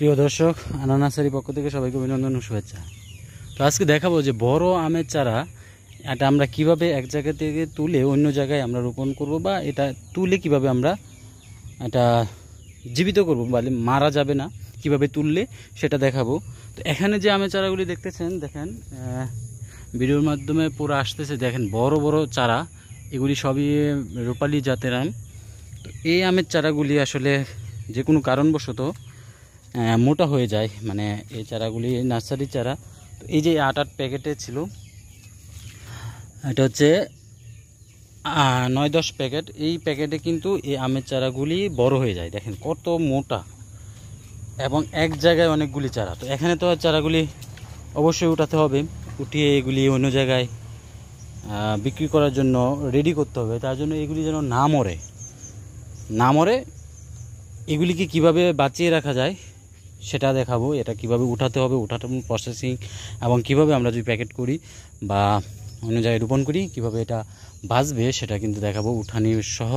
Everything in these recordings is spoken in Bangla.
প্রিয় দর্শক, আনানাসারির পক্ষ থেকে সবাইকে অভিনন্দন ও শুভেচ্ছা। তো আজকে দেখাবো যে বড় আমের চারা এটা আমরা কিভাবে এক জায়গা থেকে তুলে অন্য জায়গায় আমরা রোপণ করব, বা এটা তুলে কিভাবে আমরা এটা জীবিত করব, মানে মারা যাবে না, কিভাবে তুললে সেটা দেখাবো। তো এখানে যে আমের চারাগুলি দেখতেছেন, দেখেন ভিডিওর মাধ্যমে পুরো আসতেছে, দেখেন বড় বড় চারা, এগুলি সবই রূপালী জাতের আম। তো এই আমের চারাগুলি আসলে যে কোনো কারণবশত মোটা হয়ে যায়, মানে এই চারাগুলি নার্সারির চারা। তো এই যে 8 প্যাকেটে ছিল, এটা হচ্ছে 9-10 প্যাকেট। এই প্যাকেটে কিন্তু এই আমের চারাগুলি বড় হয়ে যায়, দেখেন কত মোটা, এবং এক জায়গায় অনেকগুলি চারা। তো এখানে তো চারাগুলি অবশ্যই উঠাতে হবে, উঠিয়ে এগুলি অন্য জায়গায় বিক্রি করার জন্য রেডি করতে হবে। তার জন্য এগুলি যেন না মরে এগুলিকে কিভাবে বাঁচিয়ে রাখা যায় সেটা দেখাবো। এটা কিভাবে উঠাতে হবে, উঠাতে প্রসেসিং, এবং কিভাবে আমরা যদি প্যাকেট করি বা অন্য জায়গায় রোপণ করি কিভাবে এটা বাঁচবে সেটা কিন্তু দেখাবো, উঠানি সহ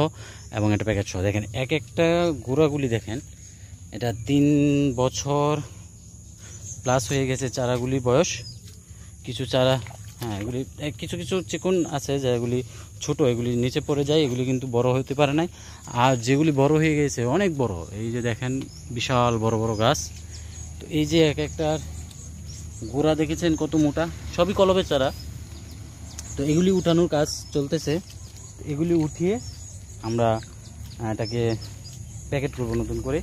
এবং এটা প্যাকেট সহ। দেখেন এক একটা গোড়াগুলি দেখেন, এটা 3 বছর প্লাস হয়ে গেছে চারাগুলি বয়স। কিছু চারা এগুলি কিছু কিছু চিকন আছে, যেগুলি ছোট, এগুলি নিচে পড়ে যায়, এগুলি কিন্তু বড় হতে পারে নাই। আর যেগুলি বড় হয়ে গেছে অনেক বড়, এই যে দেখেন বিশাল বড় বড় গাছ। তো এই যে এক একটা গোড়া দেখেছেন কত মোটা, সবই কলমের চারা। তো এগুলি উঠানোর কাজ চলতেছে। এগুলি উঠিয়ে আমরা এটাকে প্যাকেট করব নতুন করে।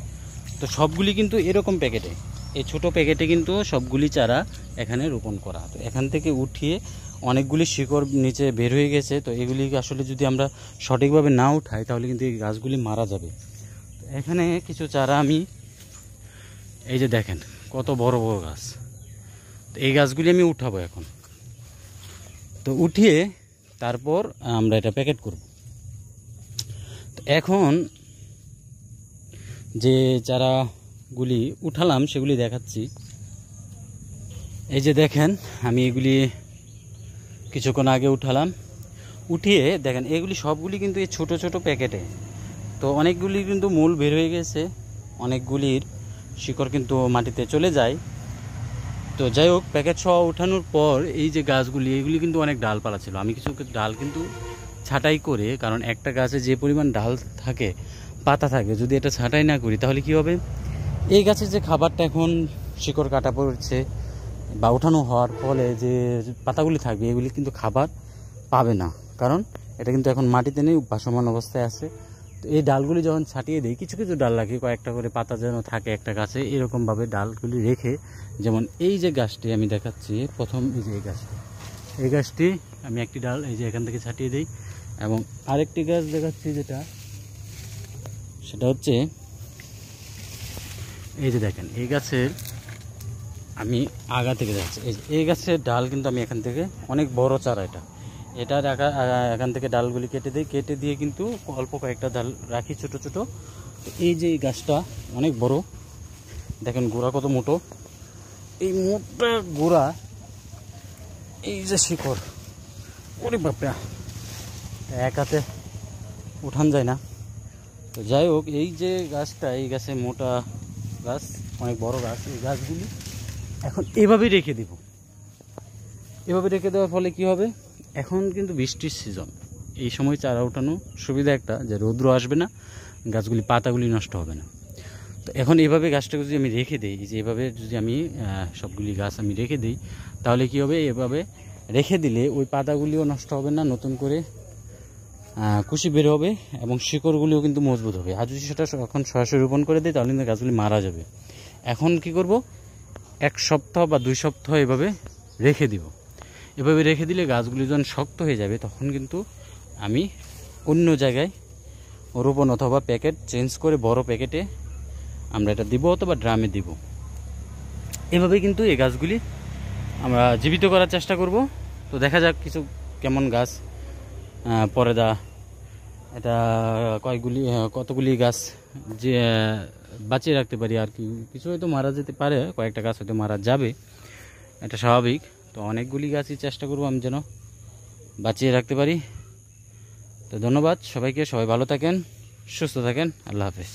তো সবগুলি কিন্তু এরকম প্যাকেটে, এই ছোট প্যাকেটে কিন্তু সবগুলি চারা এখানে রোপণ করা। তো এখান থেকে উঠিয়ে অনেকগুলি শিকড় নিচে বের হয়ে গেছে। তো এগুলি আসলে যদি আমরা সঠিকভাবে না উঠাই তাহলে কিন্তু এই গাছগুলি মারা যাবে। তো এখানে কিছু চারা আমি, এই যে দেখেন কত বড় বড় গাছ, তো এই গাছগুলি আমি উঠাবো এখন। তো উঠিয়ে তারপর আমরা এটা প্যাকেট করব। তো এখন যে চারাগুলি উঠালাম সেগুলি দেখাচ্ছি। এই যে দেখেন আমি এগুলি কিছুক্ষণ আগে উঠালাম, উঠিয়ে দেখেন এগুলি সবগুলি কিন্তু এই ছোট ছোট প্যাকেটে। তো অনেকগুলি কিন্তু মূল বের হয়ে গেছে, অনেকগুলির শিকড় কিন্তু মাটিতে চলে যায়। তো যাই হোক, প্যাকেট সহ উঠানোর পর এই যে গাছগুলি, এগুলি কিন্তু অনেক ডালপালা ছিল। আমি কিছু ডাল কিন্তু ছাঁটাই করে, কারণ একটা গাছে যে পরিমাণ ডাল থাকে, পাতা থাকে, যদি এটা ছাঁটাই না করি তাহলে কি হবে, এই গাছের যে খাবারটা এখন শিকড় কাটা পড়ছে বা উঠানো হওয়ার ফলে যে পাতাগুলি থাকবে এগুলি কিন্তু খাবার পাবে না, কারণ এটা কিন্তু এখন মাটিতে নেই, ভাসমান অবস্থায় আছে। তো এই ডালগুলি যখন ছাটিয়ে দিই, কিছু কিছু ডাল রাখি, কয়েকটা করে পাতা যেন থাকে একটা গাছে, এরকমভাবে ডালগুলি রেখে, যেমন এই যে গাছটি আমি দেখাচ্ছি প্রথম, এই যে এই গাছটি আমি একটি ডাল এই যে এখান থেকে ছাটিয়ে দিই, এবং আরেকটি গাছ দেখাচ্ছি সেটা হচ্ছে এই যে দেখেন এই গাছের আমি আগা থেকে যাচ্ছি, এই গাছের ডাল কিন্তু আমি এখান থেকে, অনেক বড় চারা এটা এখান থেকে ডালগুলি কেটে দিয়ে কিন্তু অল্প কয়েকটা ডাল রাখি ছোট ছোট। তো এই যে এই গাছটা অনেক বড়, দেখেন গোড়া কত মোটো, এই মোটা গোড়া, এই যে শিকড়, ওরে বাপরা, এক হাতে উঠান যায় না। তো যাই হোক, এই যে গাছটা, এই গাছে মোটা গাছ, অনেক বড় গাছ, এই গাছগুলি এখন এভাবেই রেখে দিব। এভাবে রেখে দেওয়ার ফলে কি হবে, এখন কিন্তু বৃষ্টির সিজন, এই সময় চারা উঠানো সুবিধা একটা, যে রৌদ্র আসবে না, গাছগুলি পাতাগুলি নষ্ট হবে না। তো এখন এভাবে গাছটাকে যদি আমি রেখে দিই, যে এভাবে যদি আমি সবগুলি গাছ আমি রেখে দিই, তাহলে কি হবে, এভাবে রেখে দিলে ওই পাতাগুলিও নষ্ট হবে না, নতুন করে কুশি বের হবে, এবং শিকড়গুলিও কিন্তু মজবুত হবে। আর যদি সেটা এখন সরাসরি রোপণ করে দিই তাহলে কিন্তু গাছগুলি মারা যাবে। এখন কি করব, 1 সপ্তাহ বা 2 সপ্তাহ এভাবে রেখে দিব। এভাবে রেখে দিলে গাছগুলি যখন শক্ত হয়ে যাবে তখন কিন্তু আমি অন্য জায়গায় রোপণ অথবা প্যাকেট চেঞ্জ করে বড় প্যাকেটে আমরা এটা দিব, অথবা ড্রামে দিব। এভাবে কিন্তু এই গাছগুলি আমরা জীবিত করার চেষ্টা করব। তো দেখা যাক কিছু কেমন গাছ পরে এটা কতগুলি গাছ যে বাঁচিয়ে রাখতে পারি আর কি। কিছু হয়তো মারা যেতে পারে, কয়েকটা গাছ হয়তো মারা যাবে, এটা স্বাভাবিক। তো অনেকগুলি গাছই চেষ্টা করব আমি যেন বাঁচিয়ে রাখতে পারি। তো ধন্যবাদ সবাইকে, সবাই ভালো থাকেন, সুস্থ থাকেন, আল্লাহ হাফেজ।